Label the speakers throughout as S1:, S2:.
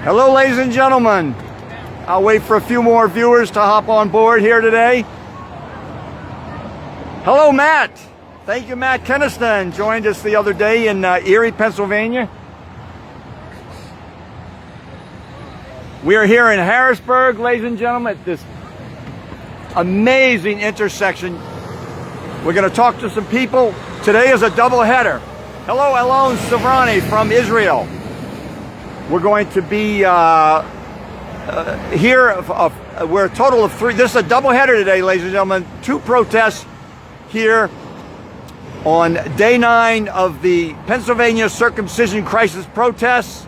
S1: Hello, ladies and gentlemen. I'll wait for a few more viewers to hop on board here today. Hello, Matt. Thank you, Matt Keniston. Joined us the other day in Erie, Pennsylvania. We are here in Harrisburg, ladies and gentlemen, at this amazing intersection. We're going to talk to some people. Today is a double header. Hello, Alon Savrani from Israel. We're going to be here. We're a total of 3. This is a double header today, ladies and gentlemen. 2 protests here on day 9 of the Pennsylvania circumcision crisis protests.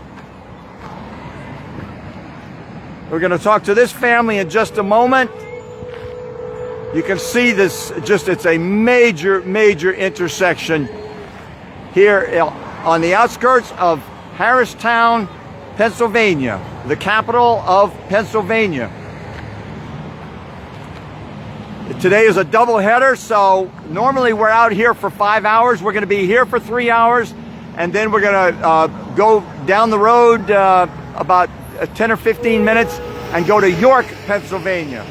S1: We're going to talk to this family in just a moment. You can see this, it's a major intersection here on the outskirts of Harristown, Pennsylvania, the capital of Pennsylvania. Today is a double header, so normally we're out here for 5 hours. We're going to be here for 3 hours, and then we're going to go down the road about 10 or 15 minutes and go to York, Pennsylvania.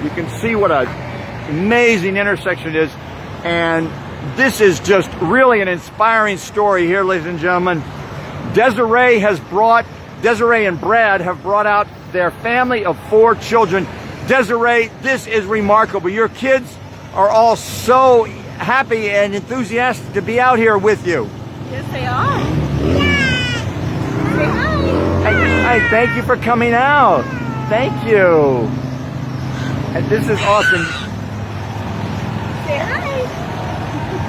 S1: You can see what an amazing intersection it is, and this is just really an inspiring story here, ladies and gentlemen. Desiree and Brad have brought out their family of 4 children. Desiree, this is remarkable. Your kids are all so happy and enthusiastic to be out here with you.
S2: Yes, they are. Yeah. Say hi.
S1: Hey, thank you for coming out. Thank you. And this is awesome.
S2: Say hi.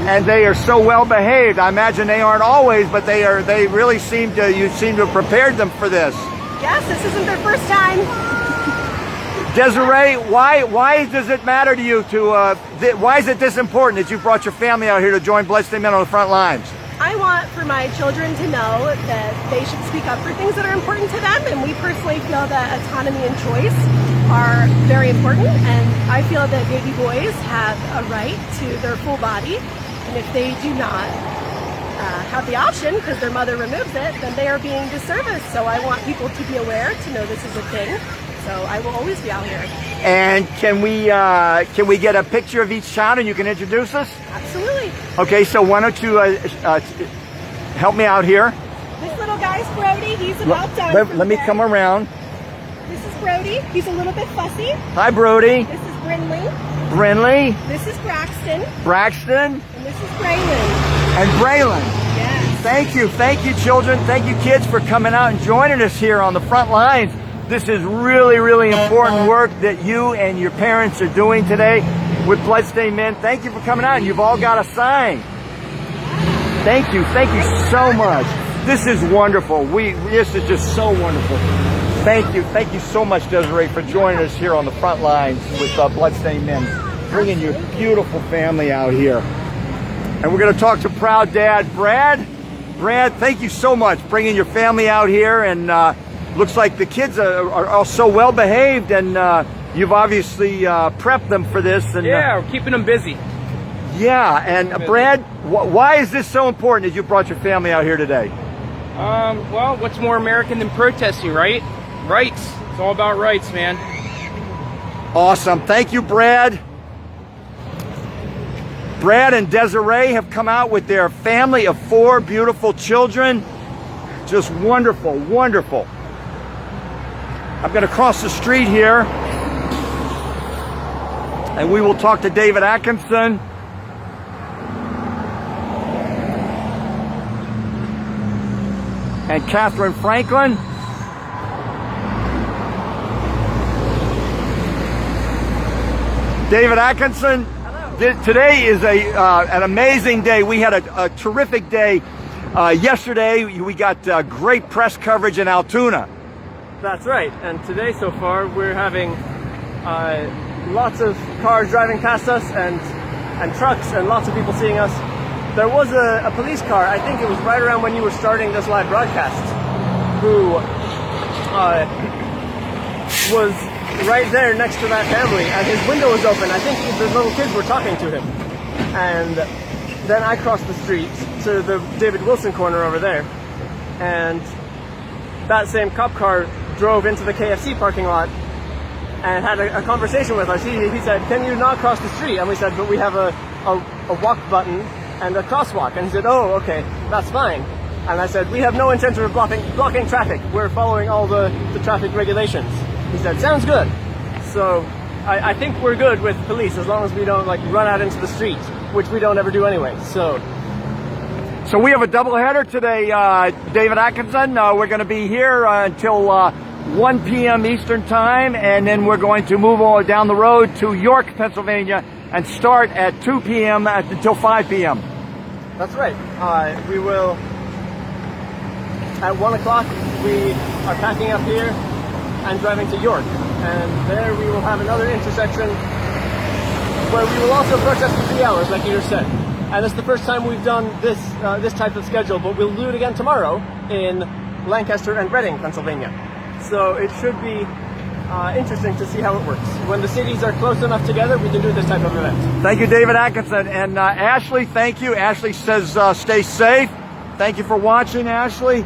S1: And they are so well behaved. I imagine they aren't always, but they really seem to, you seem to have prepared them for this.
S2: Yes, this isn't their first time.
S1: Desiree, why does it matter to you why is it this important that you brought your family out here to join Bloodstained Men on the front lines?
S2: I want for my children to know that they should speak up for things that are important to them, and we personally feel that autonomy and choice are very important, and I feel that baby boys have a right to their full body, and if they do not have the option because their mother removes it, then they are being disserviced. So I want people to be aware, to know this is a thing. So I will always be out here.
S1: And can we get a picture of each child and you can introduce us?
S2: Absolutely.
S1: Okay, so why don't you help me out here?
S2: This little guy's Brody. He's about done.
S1: Let me come around.
S2: This is Brody. He's a little bit fussy.
S1: Hi, Brody.
S2: This is Brinley.
S1: Brinley.
S2: This is Braxton.
S1: Braxton.
S2: And this is Braylon.
S1: And Braylon.
S2: Yes.
S1: Thank you, children. Thank you, kids, for coming out and joining us here on the front lines. This is really important work that you and your parents are doing today with Bloodstained Men. Thank you for coming out, and you've all got a sign. Thank you so much. This is wonderful. This is just so wonderful. Thank you so much, Desiree, for joining us here on the front lines with Bloodstained Men, bringing your beautiful family out here. And we're going to talk to proud dad, Brad. Brad, thank you so much, bringing your family out here, and looks like the kids are all so well behaved, and you've obviously prepped them for this. And,
S3: yeah, we're keeping them busy.
S1: Yeah, and Brad, why is this so important that you brought your family out here today?
S3: Well, what's more American than protesting, right? Rights. It's all about rights, man.
S1: Awesome. Thank you, Brad. Brad and Desiree have come out with their family of 4 beautiful children. Just wonderful. I'm going to cross the street here, and we will talk to David Atkinson. And Catherine Franklin. David Atkinson. Hello. Today is an amazing day. We had a terrific day. Yesterday, we got great press coverage in Altoona.
S4: That's right, and today so far we're having lots of cars driving past us and trucks and lots of people seeing us. There was a police car, I think it was right around when you were starting this live broadcast, who was right there next to that family, and his window was open. I think the little kids were talking to him. And then I crossed the street to the David Wilson corner over there, and that same cop car drove into the KFC parking lot and had a conversation with us. He said, "Can you not cross the street?" And we said, "But we have a walk button and a crosswalk." And he said, "Oh, okay, that's fine." And I said, "We have no intention of blocking traffic. We're following all the traffic regulations." He said, "Sounds good." So I think we're good with police as long as we don't like run out into the street, which we don't ever do anyway. So
S1: we have a doubleheader today, David Atkinson. We're going to be here until 1 p.m. Eastern Time, and then we're going to move on down the road to York, Pennsylvania, and start at 2 p.m. until 5 p.m.
S4: That's right. We will, at 1 o'clock, we are packing up here and driving to York. And there we will have another intersection where we will also protest for 3 hours, like you just said. And it's the first time we've done this type of schedule, but we'll do it again tomorrow in Lancaster and Reading, Pennsylvania. So it should be interesting to see how it works. When the cities are close enough together, we can do this type of event.
S1: Thank you, David Atkinson. And Ashley, thank you. Ashley says stay safe. Thank you for watching, Ashley.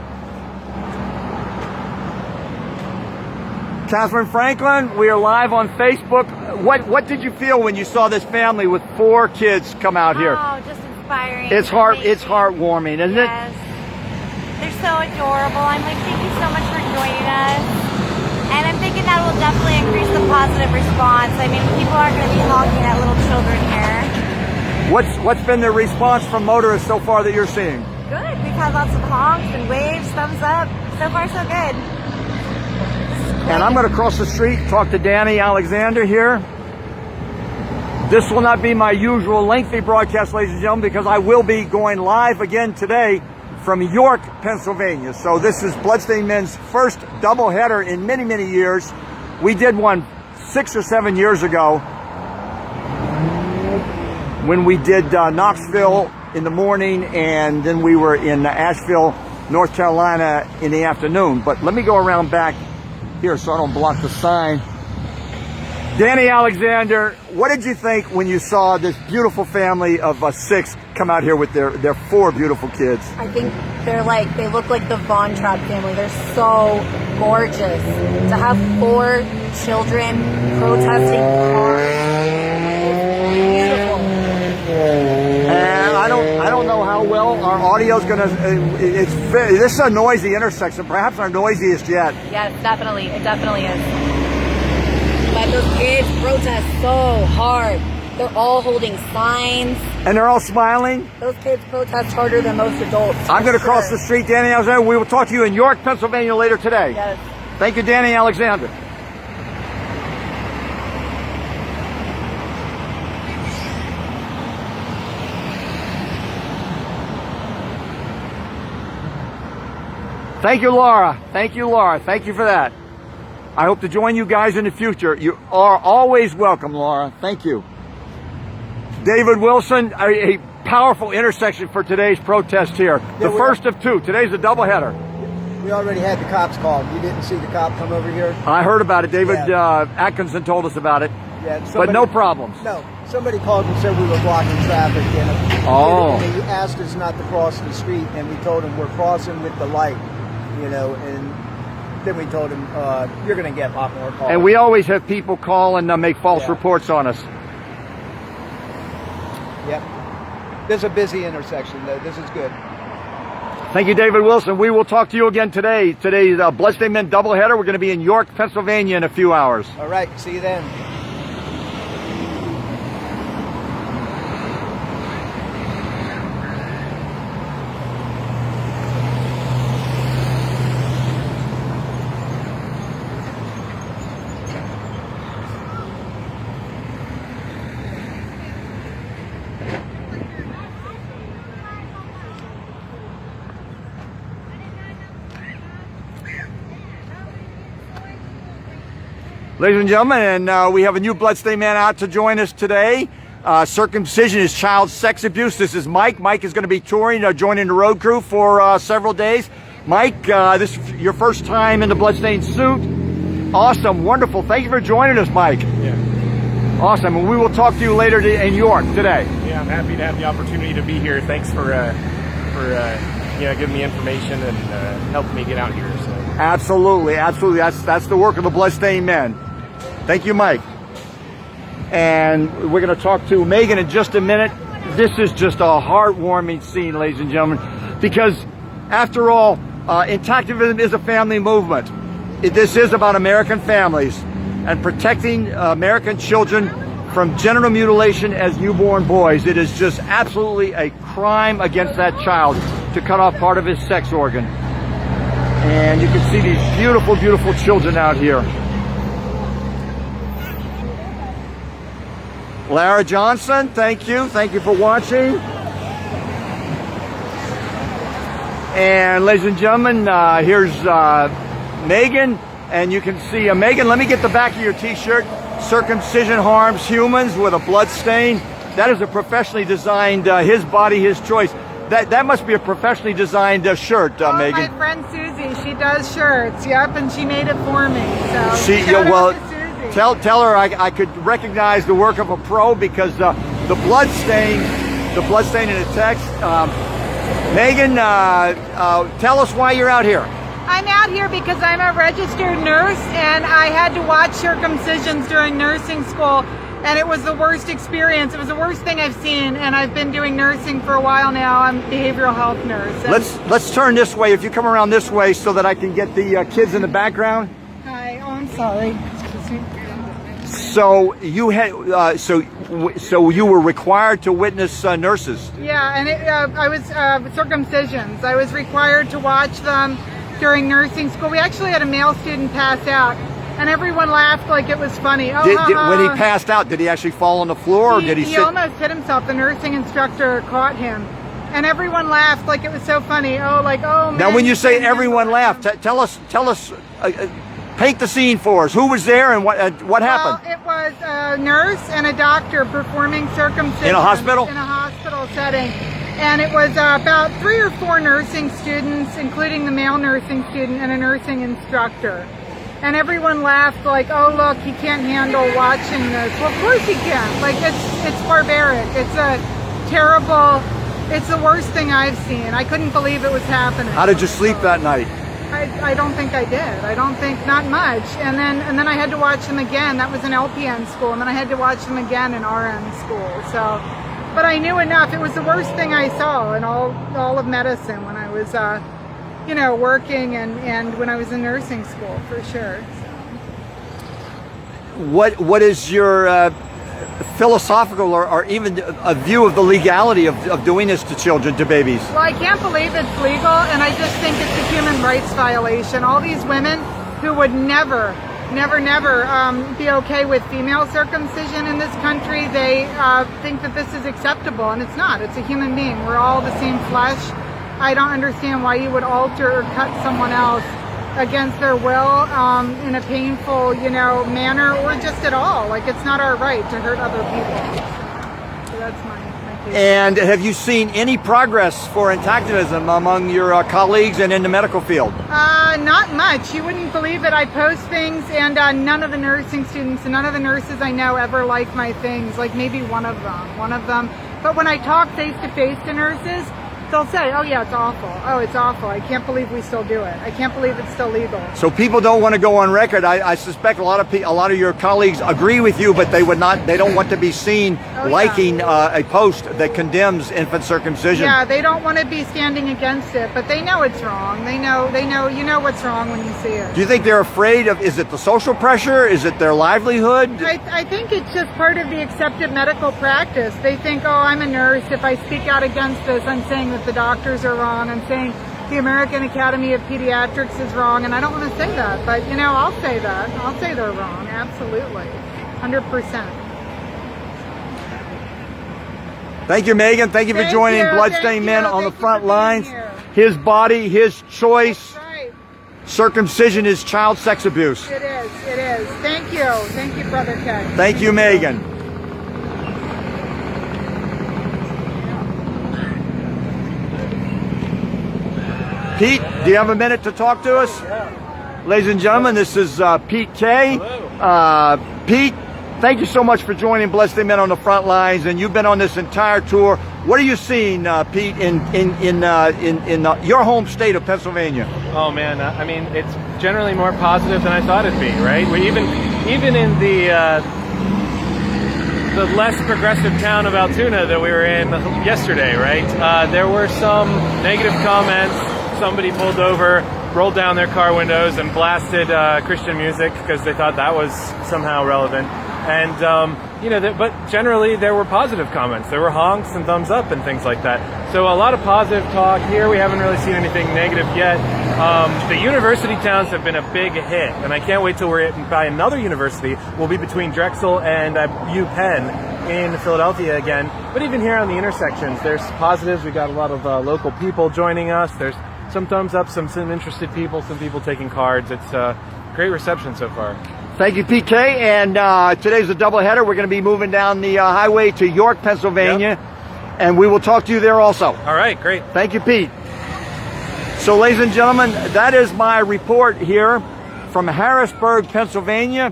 S1: Catherine Franklin, we are live on Facebook. What did you feel when you saw this family with 4 kids come out here?
S5: Oh, just inspiring.
S1: It's heartwarming, isn't it?
S5: Yes. They're so adorable. I'm like, thank you so much for joining us. And I'm thinking that will definitely increase the positive response. I mean, people aren't going to be honking at little children here.
S1: What's been the response from motorists so far that you're seeing?
S5: Good. We've had lots of honks and waves, thumbs up. So far, so good.
S1: And I'm going to cross the street, talk to Dani Alexander here. This will not be my usual lengthy broadcast, ladies and gentlemen, because I will be going live again today from York, Pennsylvania. So this is Bloodstained Men's first doubleheader in many, many years. We did one 6 or 7 years ago when we did Knoxville in the morning, and then we were in Asheville, North Carolina in the afternoon. But let me go around back here so I don't block the sign. Dani Alexander, what did you think when you saw this beautiful family of 6 come out here with their 4 beautiful kids?
S6: I think they look like the Von Trapp family. They're so gorgeous. To have 4 children protesting cars is beautiful.
S1: And I don't know how well our audio's gonna. This is a noisy intersection, perhaps our noisiest yet.
S6: Yes, definitely. It definitely is. But those kids protest so hard. They're all holding signs.
S1: And they're all smiling.
S6: Those kids protest harder than most adults.
S1: I'm going to cross the street, Dani Alexander. We will talk to you in York, Pennsylvania later today.
S6: Yes.
S1: Thank you, Dani Alexander. Thank you, Laura. Thank you, Laura. Thank you for that. I hope to join you guys in the future. You are always welcome, Laura. Thank you. David Wilson, a powerful intersection for today's protest here. The first of 2. Today's a doubleheader.
S7: We already had the cops called. You didn't see the cop come over here?
S1: I heard about it. David Atkinson told us about it.
S7: Yeah,
S1: but no problems.
S7: No. Somebody called and said we were blocking traffic. And he asked us not to cross the street, and we told him we're crossing with the light, and then we told him, you're going to get a lot more calls.
S1: And we always have people call and make false reports on us.
S7: Yep. This is a busy intersection, though. This is good.
S1: Thank you, David Wilson. We will talk to you again today. Today's Bloodstained Men doubleheader. We're going to be in York, Pennsylvania in a few hours.
S7: All right. See you then.
S1: Ladies and gentlemen, and we have a new Bloodstained Man out to join us today. Circumcision is child sex abuse. This is Mike. Mike is going to be touring, joining the road crew for several days. Mike, this is your first time in the Bloodstained suit. Awesome, wonderful. Thank you for joining us, Mike.
S8: Yeah.
S1: Awesome, and we will talk to you later in York today.
S8: Yeah. Yeah, I'm happy to have the opportunity to be here. Thanks for giving me information and helping me get out here. So.
S1: Absolutely. That's the work of the Bloodstained Men. Thank you, Mike. And we're going to talk to Megan in just a minute. This is just a heartwarming scene, ladies and gentlemen, because after all, Intactivism is a family movement. This is about American families and protecting American children from genital mutilation as newborn boys. It is just absolutely a crime against that child to cut off part of his sex organ. And you can see these beautiful, beautiful children out here. Lara Johnson, thank you. Thank you for watching. And ladies and gentlemen, here's Megan. And you can see, Megan, let me get the back of your t-shirt. Circumcision harms humans with a blood stain. That is a professionally designed, his body, his choice. That must be a professionally designed shirt, Megan.
S9: My friend Susie, she does shirts, yep, and she made it for me. So
S1: tell her I could recognize the work of a pro because the blood stain in the text. Megan, tell us why you're out here.
S9: I'm out here because I'm a registered nurse and I had to watch circumcisions during nursing school, and it was the worst experience. It was the worst thing I've seen, and I've been doing nursing for a while now. I'm a behavioral health nurse.
S1: Let's turn this way. If you come around this way so that I can get the kids in the background.
S9: Hi, oh, I'm sorry. Excuse me.
S1: So you had so you were required to witness nurses.
S9: Yeah, and I was circumcisions. I was required to watch them during nursing school. We actually had a male student pass out, and everyone laughed like it was funny. When
S1: he passed out, did he actually fall on the floor, or did he sit?
S9: He almost hit himself. The nursing instructor caught him, and everyone laughed like it was so funny. Oh, man.
S1: Now, when you say everyone laughed, tell us. Paint the scene for us. Who was there and what happened?
S9: Well, it was a nurse and a doctor performing circumcision.
S1: In a hospital?
S9: In a hospital setting. And it was about 3 or 4 nursing students, including the male nursing student and a nursing instructor. And everyone laughed like, oh, look, he can't handle watching this. Well, of course he can. Like, it's barbaric. It's a terrible, it's the worst thing I've seen. I couldn't believe it was happening.
S1: How did you sleep that night?
S9: I don't think I did. I don't think, not much. And then I had to watch them again. That was an LPN school. And then I had to watch them again in RN school. So, but I knew enough. It was the worst thing I saw in all of medicine when I was, working and when I was in nursing school, for sure. So.
S1: What is your philosophical or even a view of the legality of doing this to children, to babies?
S9: Well, I can't believe it's legal, and I just think it's a human rights violation. All these women who would never be okay with female circumcision in this country, they think that this is acceptable, and it's not. It's a human being. We're all the same flesh. I don't understand why you would alter or cut someone else against their will in a painful, manner, or just at all. Like, it's not our right to hurt other people. So that's my take.
S1: And have you seen any progress for Intactivism among your colleagues and in the medical field?
S9: Not much. You wouldn't believe it. I post things, and none of the nursing students and none of the nurses I know ever like my things. Like maybe one of them. But when I talk face-to-face to nurses, they'll say, oh yeah, it's awful. Oh, it's awful. I can't believe we still do it. I can't believe it's still legal.
S1: So people don't want to go on record. I suspect a lot of your colleagues agree with you, but they don't want to be seen liking a post that condemns infant circumcision.
S9: Yeah, they don't want to be standing against it, but they know it's wrong. They know, you know what's wrong when you see it.
S1: Do you think they're afraid of, is it the social pressure? Is it their livelihood?
S9: I think it's just part of the accepted medical practice. They think, oh, I'm a nurse. If I speak out against this, I'm saying that the doctors are wrong. I'm saying the American Academy of Pediatrics is wrong, and I don't want to say that, but I'll say that. I'll say they're wrong, absolutely, 100%.
S1: Thank you, Megan. Thank you for joining Bloodstained Men on the front lines. His body, his choice.
S9: That's right.
S1: Circumcision is child sex abuse.
S9: It is. Thank you, Brother Keay.
S1: Thank you, Megan. Pete, do you have a minute to talk to us?
S10: Yeah.
S1: Ladies and gentlemen, this is Pete Keay. Pete, thank you so much for joining Bloodstained Men on the front lines, and you've been on this entire tour. What are you seeing, Pete, in your home state of Pennsylvania?
S4: Oh man, I mean, it's generally more positive than I thought it'd be, right? We even in the less progressive town of Altoona that we were in yesterday, right? There were some negative comments. Somebody pulled over, rolled down their car windows, and blasted Christian music because they thought that was somehow relevant. And but generally there were positive comments. There were honks and thumbs up and things like that. So a lot of positive talk here. We haven't really seen anything negative yet. The university towns have been a big hit, and I can't wait till we're by another university. We'll be between Drexel and UPenn in Philadelphia again. But even here on the intersections, there's positives. We got a lot of local people joining us. There's some thumbs up, some interested people, some people taking cards. It's a great reception so far.
S1: Thank you, PK. And today's a doubleheader. We're going to be moving down the highway to York, Pennsylvania. Yep. And we will talk to you there also.
S4: All right, great.
S1: Thank you, Pete. So, ladies and gentlemen, that is my report here from Harrisburg, Pennsylvania.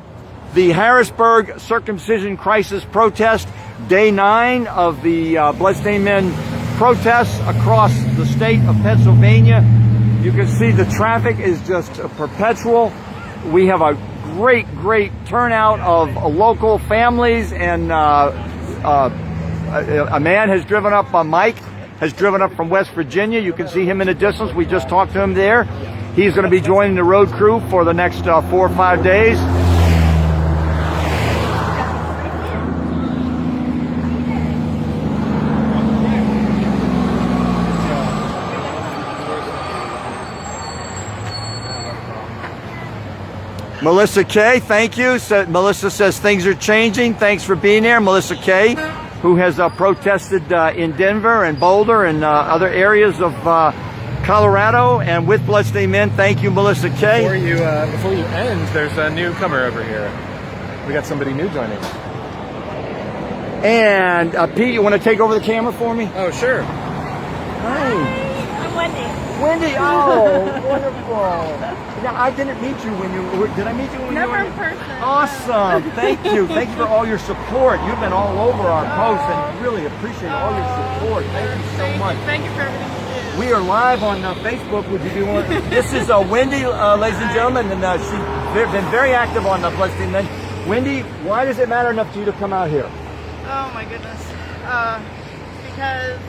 S1: The Harrisburg Circumcision Crisis Protest, Day 9 of the Bloodstained Men protests across the state of Pennsylvania. You can see the traffic is just perpetual. We have a great turnout of local families, and a man has driven up, Mike has driven up from West Virginia. You can see him in the distance. We just talked to him there. He's going to be joining the road crew for the next 4 or 5 days. Melissa Keay, thank you. Melissa says things are changing. Thanks for being there. Melissa Keay, who has protested in Denver and Boulder and other areas of Colorado, and with Bloodstained Men. Thank you, Melissa Keay.
S4: Before you end, there's a newcomer over here. We got somebody new joining.
S1: And Pete, you want to take over the camera for me?
S4: Oh, sure.
S1: Hi.
S5: I'm Wendy.
S1: Wendy, oh, wonderful. Now, I didn't meet you when you were, did I meet you when you were?
S5: Never in person.
S1: Awesome. Thank you. Thank you for all your support. You've been all over our posts, and really appreciate all your support. Thank you so much.
S5: Thank you for everything you do.
S1: We are live on Facebook. Would you be one? This is Wendy, ladies and gentlemen, and she's been very active on the Bloodstained Men. Wendy, why does it matter enough to you to come out here?
S10: Oh my goodness. Because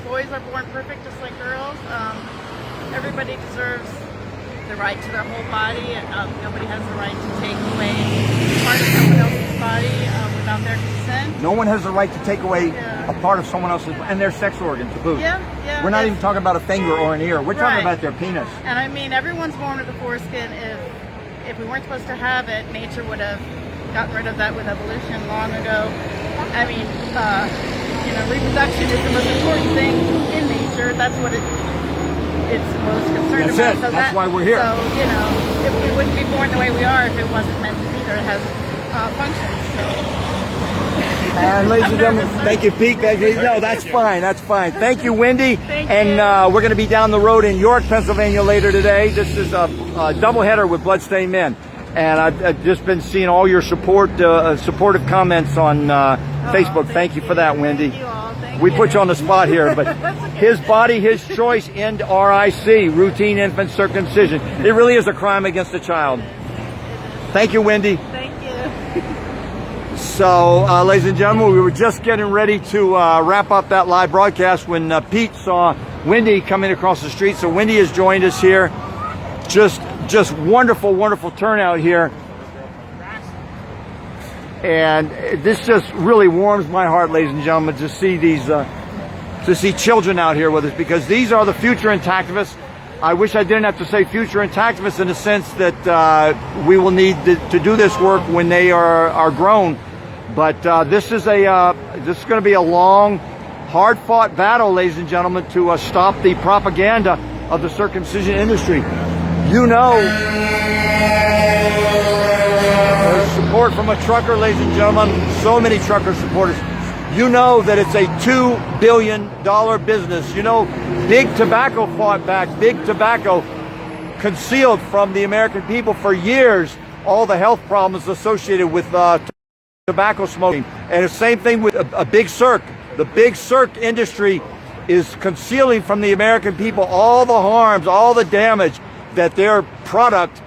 S10: boys are born perfect just like girls. Everybody deserves the right to their whole body, and nobody has the right to take away part of someone else's body without their consent.
S1: No one has the right to take away a part of someone else's, and their sex organ to boot.
S10: Yeah.
S1: We're not even talking about a finger or an ear. We're talking
S10: Right.
S1: about their penis.
S10: And I mean, everyone's born with a foreskin. If we weren't supposed to have it, nature would have gotten rid of that with evolution long ago. I mean, reproduction is the most important thing in nature. That's what it's most concerned
S1: That's
S10: about.
S1: it. That's why we're here.
S10: So, if we wouldn't be born the way we are if it wasn't meant to be there. It has functions. So.
S1: And ladies and gentlemen, thank you, Pete. No, that's fine. That's fine. Thank you, Wendy.
S10: Thank
S1: and
S10: you.
S1: We're going to be down the road in York, Pennsylvania later today. This is a doubleheader with Bloodstained Men. And I've just been seeing all your supportive comments on Facebook. Thank you for that, Wendy.
S10: Thank you all. Thank
S1: We
S10: you.
S1: put you on the spot here, but his body, his choice, end RIC, routine infant circumcision. It really is a crime against a child. Thank you, Wendy.
S10: Thank you.
S1: So, ladies and gentlemen, we were just getting ready to wrap up that live broadcast when Pete saw Wendy coming across the street. So Wendy has joined us here. Just wonderful turnout here. And this just really warms my heart, ladies and gentlemen, to see these, to see children out here with us, because these are the future intactivists. I wish I didn't have to say future intactivists, in the sense that we will need to do this work when they are grown. But this is going to be a long, hard-fought battle, ladies and gentlemen, to stop the propaganda of the circumcision industry. You know, there's support from a trucker, ladies and gentlemen, so many trucker supporters. You know that it's a $2 billion business. You know, Big Tobacco fought back. Big Tobacco concealed from the American people for years all the health problems associated with tobacco smoking. And the same thing with a big circ. The big circ industry is concealing from the American people all the harms, all the damage that their product,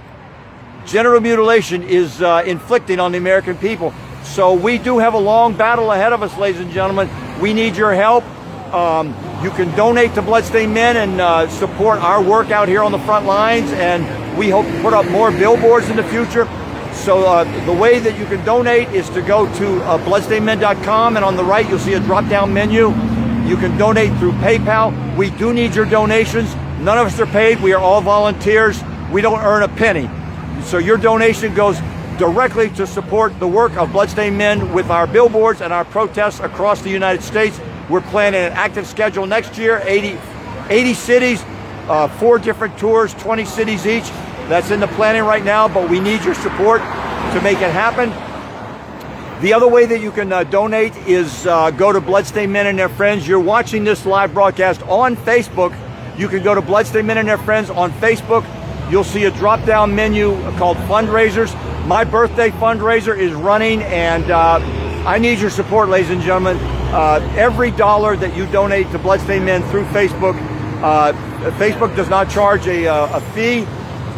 S1: genital mutilation, is inflicting on the American people. So we do have a long battle ahead of us, ladies and gentlemen. We need your help. You can donate to Bloodstained Men and support our work out here on the front lines, and we hope to put up more billboards in the future. So the way that you can donate is to go to bloodstainedmen.com, and on the right you'll see a drop-down menu. You can donate through PayPal. We do need your donations. None of us are paid. We are all volunteers. We don't earn a penny. So your donation goes directly to support the work of Bloodstained Men with our billboards and our protests across the United States. We're planning an active schedule next year, 80 cities, 4 different tours, 20 cities each. That's in the planning right now, but we need your support to make it happen. The other way that you can donate is go to Bloodstained Men and Their Friends. You're watching this live broadcast on Facebook. You can go to Bloodstained Men and Their Friends on Facebook. You'll see a drop-down menu called Fundraisers. My birthday fundraiser is running, and I need your support, ladies and gentlemen. Every dollar that you donate to Bloodstained Men through Facebook, Facebook does not charge a fee.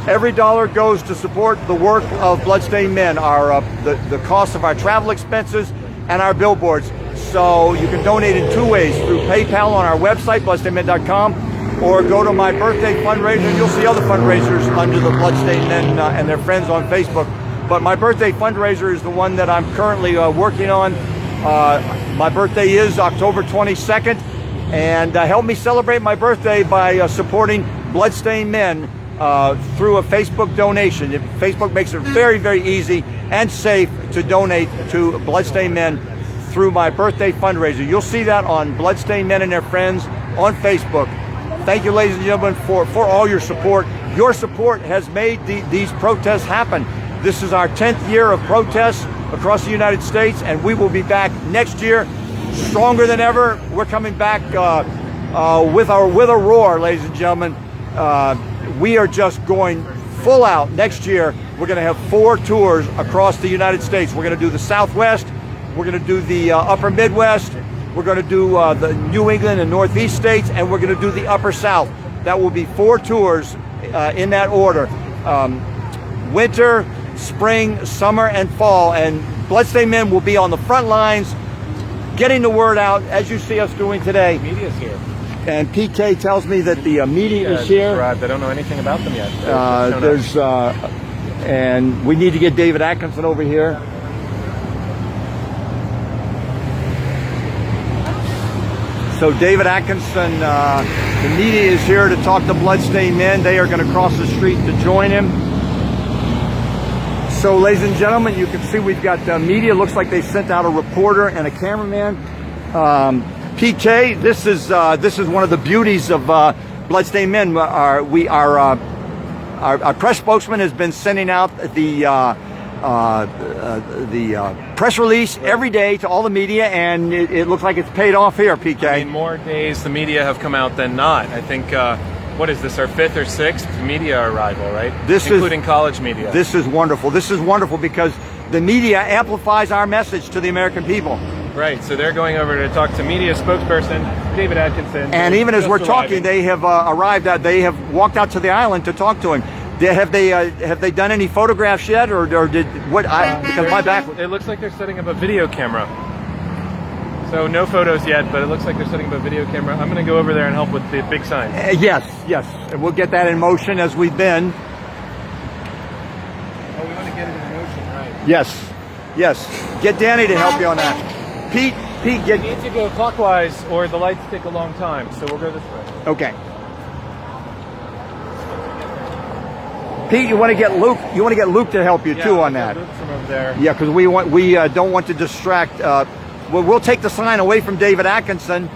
S1: Every dollar goes to support the work of Bloodstained Men, the cost of our travel expenses and our billboards. So you can donate in 2 ways, through PayPal on our website, bloodstainedmen.com, or go to my birthday fundraiser. You'll see other fundraisers under the Bloodstained Men and Their Friends on Facebook. But my birthday fundraiser is the one that I'm currently working on. My birthday is October 22nd, and help me celebrate my birthday by supporting Bloodstained Men through a Facebook donation. Facebook makes it very, very easy and safe to donate to Bloodstained Men through my birthday fundraiser. You'll see that on Bloodstained Men and Their Friends on Facebook. Thank you, ladies and gentlemen, for all your support. Your support has made these protests happen. This is our 10th year of protests across the United States, and we will be back next year stronger than ever. We're coming back with a roar, ladies and gentlemen. We are just going full out. Next year, we're going to have 4 tours across the United States. We're going to do the Southwest, we're going to do the Upper Midwest, we're going to do the New England and Northeast states, and we're going to do the Upper South. That will be 4 tours in that order. Winter, spring, summer, and fall. And Bloodstained Men will be on the front lines, getting the word out, as you see us doing today.
S8: Media's here.
S1: And PK tells me that the media is here.
S8: Brad, they don't know anything about them yet.
S1: And we need to get David Atkinson over here. So David Atkinson, the media is here to talk to Bloodstained Men. They are going to cross the street to join him. So, ladies and gentlemen, you can see we've got media. Looks like they sent out a reporter and a cameraman. PK, this is one of the beauties of Bloodstained Men. Our press spokesman has been sending out the press release every day to all the media, and it looks like it's paid off here, PK.
S8: I mean, more days the media have come out than not. I think, what is this, our 5th or 6th media arrival, right? Including college media.
S1: This is wonderful. This is wonderful because the media amplifies our message to the American people.
S8: Right, so they're going over to talk to media spokesperson David Atkinson.
S1: And even as we're talking, they have they have walked out to the island to talk to him. Have they done any photographs yet, or did what? Because my back.
S8: It looks like they're setting up a video camera. So no photos yet, but it looks like they're setting up a video camera. I'm going to go over there and help with the big sign.
S1: Yes, and we'll get that in motion as we've been.
S8: Oh, we want to get it in motion, right?
S1: Yes. Get Danny to help you on that. Pete,
S8: we need to go clockwise, or the lights take a long time. So we'll go this way.
S1: Okay. Pete, you want to get Luke. You want to get Luke to help you too on that.
S8: Luke from over there.
S1: Yeah, because we don't want to distract. We'll take the sign away from David Atkinson,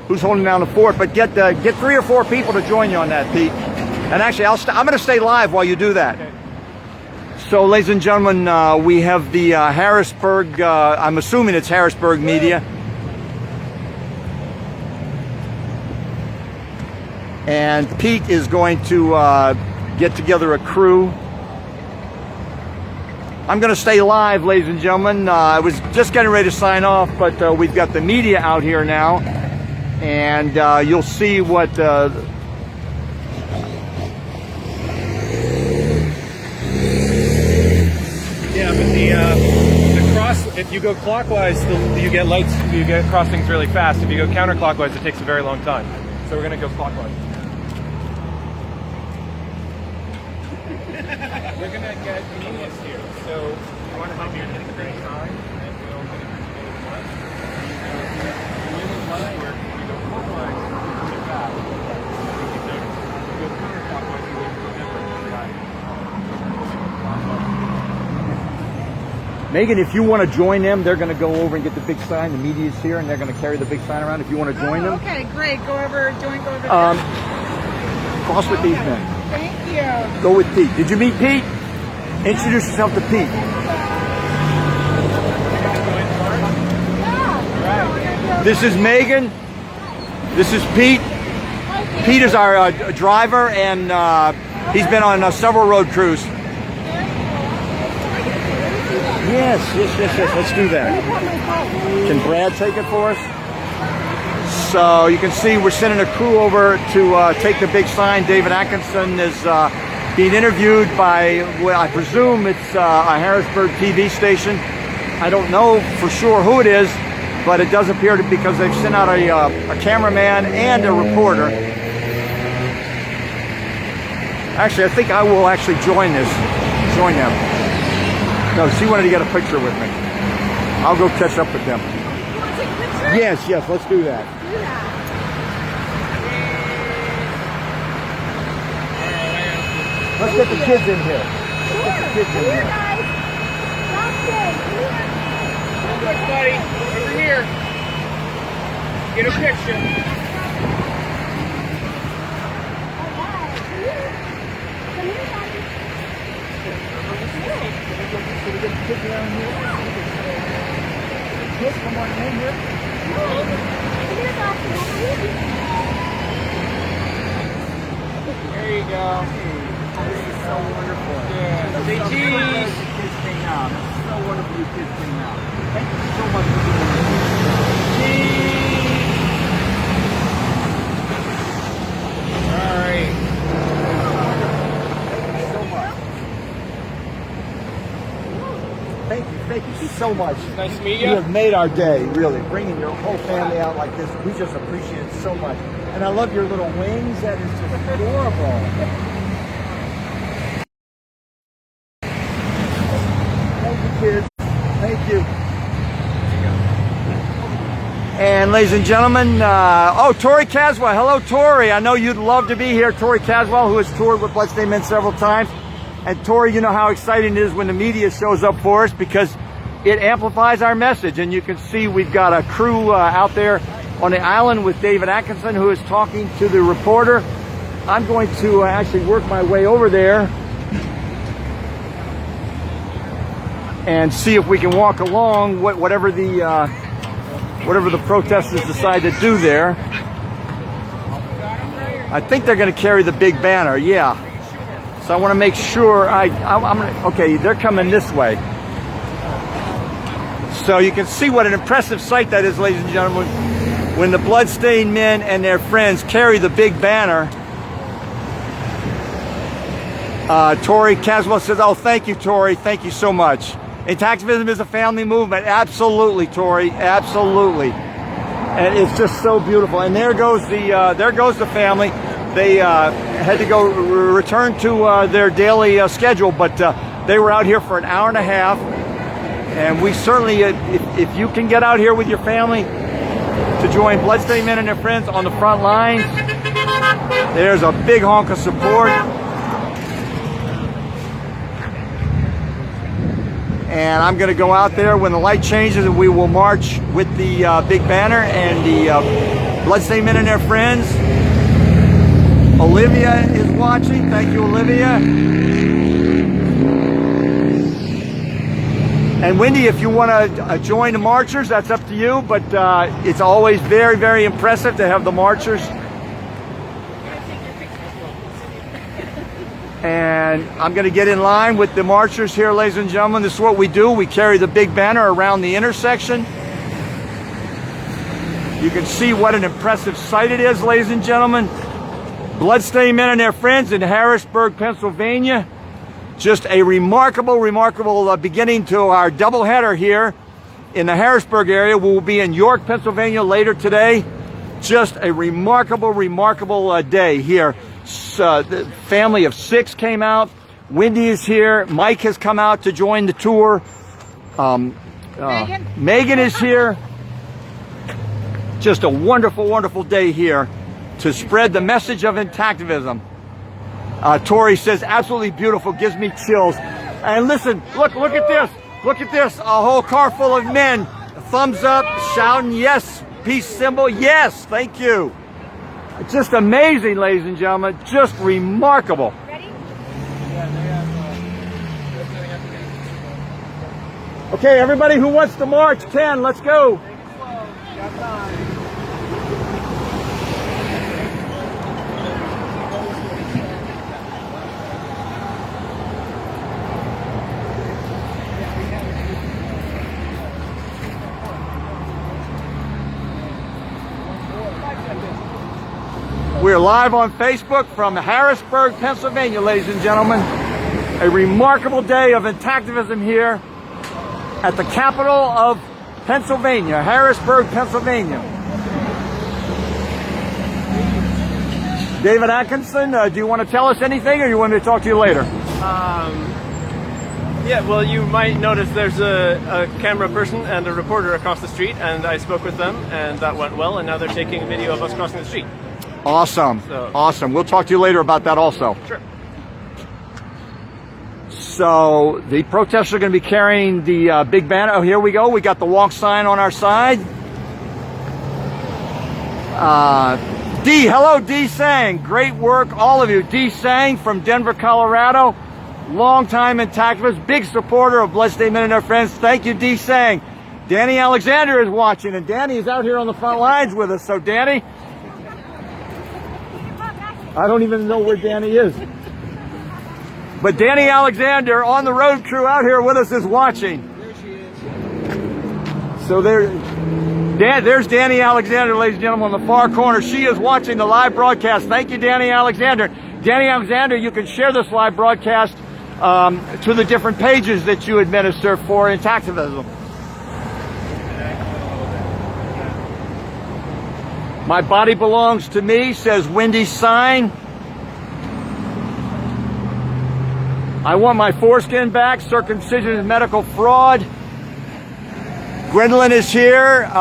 S1: who's holding down the fort. But get 3 or 4 people to join you on that, Pete. And actually, I'm going to stay live while you do that. Okay. So, ladies and gentlemen, we have the Harrisburg. I'm assuming it's Harrisburg media. And Pete is going to get together a crew. I'm going to stay live, ladies and gentlemen. I was just getting ready to sign off, but we've got the media out here now, and you'll see what
S8: yeah, but the cross, if you go clockwise, you get lights, you get crossings really fast. If you go counterclockwise, it takes a very long time. So we're going to go clockwise. We're going to get Genius here. So you want to help me get the green sign, and we'll get it to the left. You go clockwise, you go clockwise, you go back. If you go counterclockwise, you go different.
S1: Megan, if you want to join them, they're going to go over and get the big sign. The media's here, and they're going to carry the big sign around. If you want to join them.
S9: Okay, great. Go over there.
S1: Cross with these men.
S9: Thank you.
S1: Go with Pete. Did you meet Pete? Introduce yourself to Pete. This is Megan. This is Pete. Pete is our driver, and he's been on several road crews. Yes. Let's do that. Can Brad take it for us? So you can see we're sending a crew over to take the big sign. David Atkinson is being interviewed by, well, I presume it's a Harrisburg TV station. I don't know for sure who it is, but it does appear to, because they've sent out a cameraman and a reporter. Actually, I think I will actually join them. No, she wanted to get a picture with me. I'll go catch up with them.
S2: You want to take a picture?
S1: Yes, let's do that.
S2: Do that.
S1: Let's get the kids in here.
S2: Come here, guys. Come
S3: Look, buddy, over here. Get a picture.
S1: Can we get the kids around here? Kids, come on in here.
S3: There you go.
S1: This is so wonderful.
S3: Yeah. Say cheese.
S1: You kids came out. It's so wonderful you kids came out. Thank you so much for doing this.
S3: Cheese. All right.
S1: Thank you so much.
S3: Nice to meet
S1: You
S3: you.
S1: have made our day, really. Bringing your whole family out like this, we just appreciate it so much. And I love your little wings. That is just adorable. Thank you, kids. Thank you. And ladies and gentlemen, Tori Caswell. Hello, Tori. I know you'd love to be here. Tori Caswell, who has toured with Bloodstained Men several times. And Tori, you know how exciting it is when the media shows up for us, because it amplifies our message. And you can see we've got a crew out there on the island with David Atkinson, who is talking to the reporter. I'm going to actually work my way over there and see if we can walk along whatever the protesters decide to do there. I think they're going to carry the big banner, yeah. So I want to make sure I'm gonna, okay, they're coming this way. So you can see what an impressive sight that is, ladies and gentlemen, when the Bloodstained Men and their friends carry the big banner. Tori Caswell says, oh, thank you, Tori. Thank you so much. Anti-activism is a family movement. Absolutely, Tori. Absolutely. And it's just so beautiful. And there goes the family. They had to go return to their daily schedule, but they were out here for an hour and a half. And we certainly, if you can get out here with your family to join Bloodstained Men and their friends on the front lines, there's a big honk of support. And I'm going to go out there when the light changes, and we will march with the big banner and the Bloodstained Men and their friends. Olivia is watching. Thank you, Olivia. And Wendy, if you want to join the marchers, that's up to you. But it's always very, very impressive to have the marchers. And I'm going to get in line with the marchers here, ladies and gentlemen. This is what we do. We carry the big banner around the intersection. You can see what an impressive sight it is, ladies and gentlemen. Bloodstained Men and Their Friends in Harrisburg, Pennsylvania. Just a remarkable, remarkable beginning to our doubleheader here in the Harrisburg area. We will be in York, Pennsylvania later today. Just a remarkable, remarkable day here. The family of 6 came out. Wendy is here. Mike has come out to join the tour. Megan is here. Just a wonderful, wonderful day here to spread the message of intactivism. Tori says, absolutely beautiful, gives me chills. And listen, look at this. Look at this. A whole car full of men. Thumbs up, shouting, yes. Peace symbol, yes. Thank you. Just amazing, ladies and gentlemen. Just remarkable.
S5: Ready?
S1: Okay, everybody who wants to march can. Let's go. We're live on Facebook from Harrisburg, Pennsylvania, ladies and gentlemen. A remarkable day of intactivism here at the capital of Pennsylvania, Harrisburg, Pennsylvania. David Atkinson, do you want to tell us anything, or you want me to talk to you later?
S4: Yeah, well, you might notice there's a camera person and a reporter across the street, and I spoke with them, and that went well, and now they're taking a video of us crossing the street.
S1: Awesome. Awesome. We'll talk to you later about that also.
S4: Sure.
S1: So the protesters are going to be carrying the big banner. Oh, here we go. We got the walk sign on our side. D, hello, D Sang. Great work, all of you. D Sang from Denver, Colorado. Longtime intactivist, big supporter of Bloodstained Men and Their Friends. Thank you, D Sang. Dani Alexander is watching, and Dani is out here on the front lines with us. So, Dani, I don't even know where Dani is. But Dani Alexander on the road crew out here with us is watching.
S7: There she is.
S1: So there's Dani Alexander, ladies and gentlemen, on the far corner. She is watching the live broadcast. Thank you, Dani Alexander. Dani Alexander, you can share this live broadcast to the different pages that you administer for intactivism. My body belongs to me, says Wendy's sign. I want my foreskin back. Circumcision is medical fraud. Gwendolyn is here. So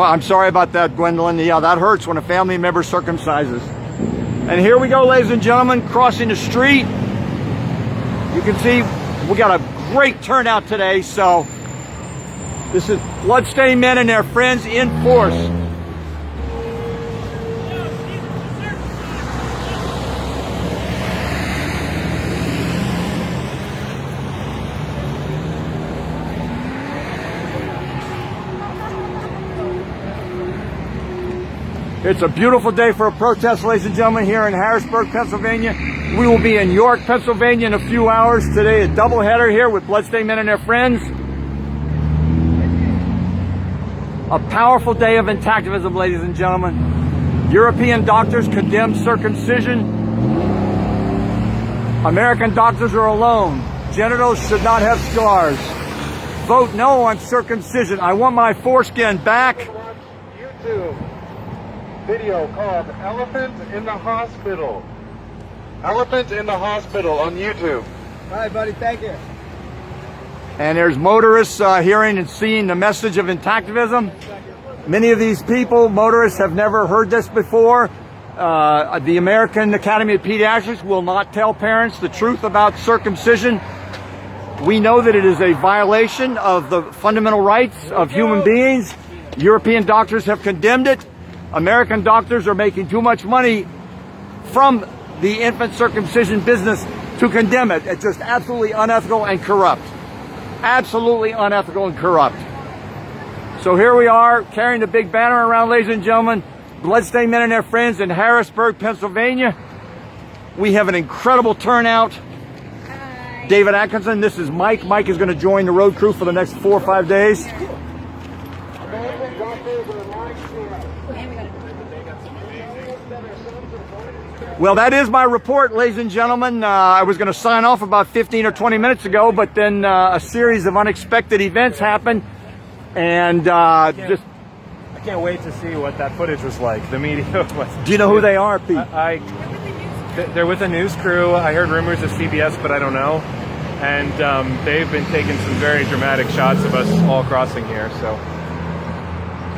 S1: I'm sorry about that, Gwendolyn. Yeah, that hurts when a family member circumcises. And here we go, ladies and gentlemen, crossing the street. You can see we got a great turnout today, so this is Bloodstained Men and Their Friends in force. It's a beautiful day for a protest, ladies and gentlemen, here in Harrisburg, Pennsylvania. We will be in York, Pennsylvania in a few hours. Today, a doubleheader here with Bloodstained Men and Their Friends. A powerful day of intactivism, ladies and gentlemen. European doctors condemn circumcision. American doctors are alone. Genitals should not have scars. Vote no on circumcision. I want my foreskin back.
S8: YouTube video called Elephant in the Hospital. Elephant in the Hospital on YouTube.
S7: All right, buddy. Thank you.
S1: And there's motorists hearing and seeing the message of intactivism. Many of these people, motorists, have never heard this before. The American Academy of Pediatrics will not tell parents the truth about circumcision. We know that it is a violation of the fundamental rights of human beings. European doctors have condemned it. American doctors are making too much money from the infant circumcision business to condemn it. It's just absolutely unethical and corrupt. Absolutely unethical and corrupt. So here we are carrying the big banner around, ladies and gentlemen. Bloodstained Men and Their Friends in Harrisburg, Pennsylvania. We have an incredible turnout. David Atkinson, this is Mike. Mike is going to join the road crew for the next 4 or 5 days. Well, that is my report, ladies and gentlemen. I was going to sign off about 15 or 20 minutes ago, but then a series of unexpected events happened, and just...
S8: I can't wait to see what that footage was like. The media was...
S1: Do you know who they are, Pete?
S8: They're with a news crew. I heard rumors of CBS, but I don't know. And they've been taking some very dramatic shots of us all crossing here, so...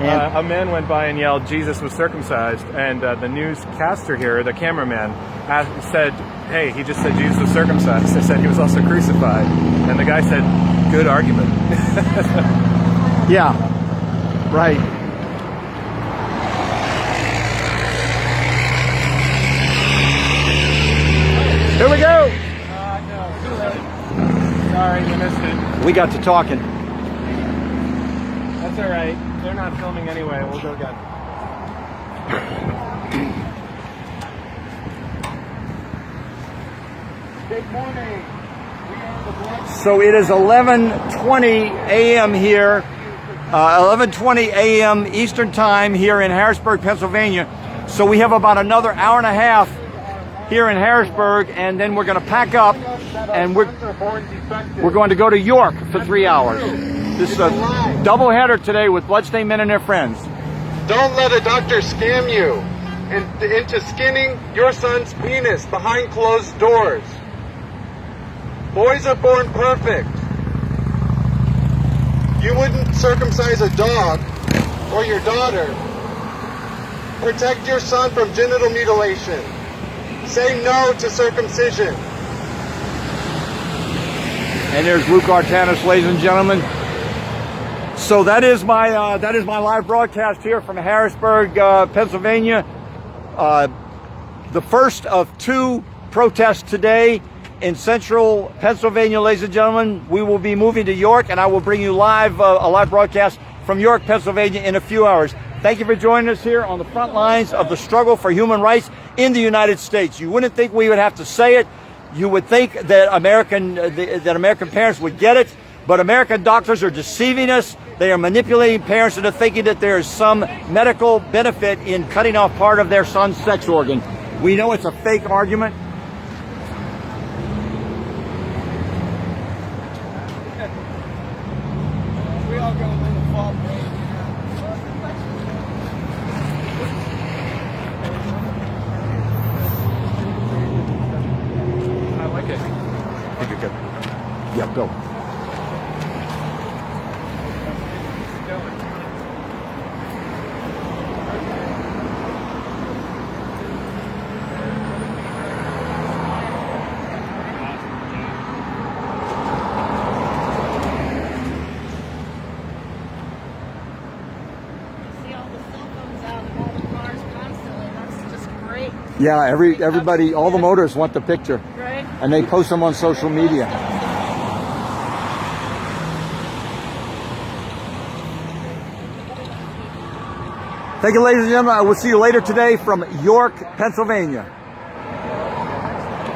S8: a man went by and yelled, "Jesus was circumcised," and the newscaster here, the cameraman, said, "Hey, he just said Jesus was circumcised." I said he was also crucified, and the guy said, "Good argument."
S1: Yeah, right. Here we go.
S8: No, too late. Sorry, you missed it.
S1: We got to talking.
S8: That's all right. They're not filming anyway. We'll go again. Good morning.
S1: So it is 11:20 a.m. here, 11:20 a.m. Eastern Time here in Harrisburg, Pennsylvania. So we have about another hour and a half here in Harrisburg, and then we're going to pack up, and we're going to go to York for 3 hours. This is a double header today with Bloodstained Men and Their Friends.
S11: Don't let a doctor scam you into skinning your son's penis behind closed doors. Boys are born perfect. You wouldn't circumcise a dog or your daughter. Protect your son from genital mutilation. Say no to circumcision.
S1: And there's Luke Artanis, ladies and gentlemen. So that is my live broadcast here from Harrisburg, Pennsylvania. The first of 2 protests today in central Pennsylvania, ladies and gentlemen. We will be moving to York, and I will bring you a live broadcast from York, Pennsylvania in a few hours. Thank you for joining us here on the front lines of the struggle for human rights in the United States. You wouldn't think we would have to say it. You would think that American parents would get it, but American doctors are deceiving us. They are manipulating parents into thinking that there is some medical benefit in cutting off part of their son's sex organ. We know it's a fake argument.
S7: We all go in the fall break.
S8: I like it.
S1: I think you're good. Yeah, go. Yeah, everybody, all the motorists want the picture,
S10: Right.
S1: and they post them on social media. Thank you, ladies and gentlemen. I will see you later today from York, Pennsylvania.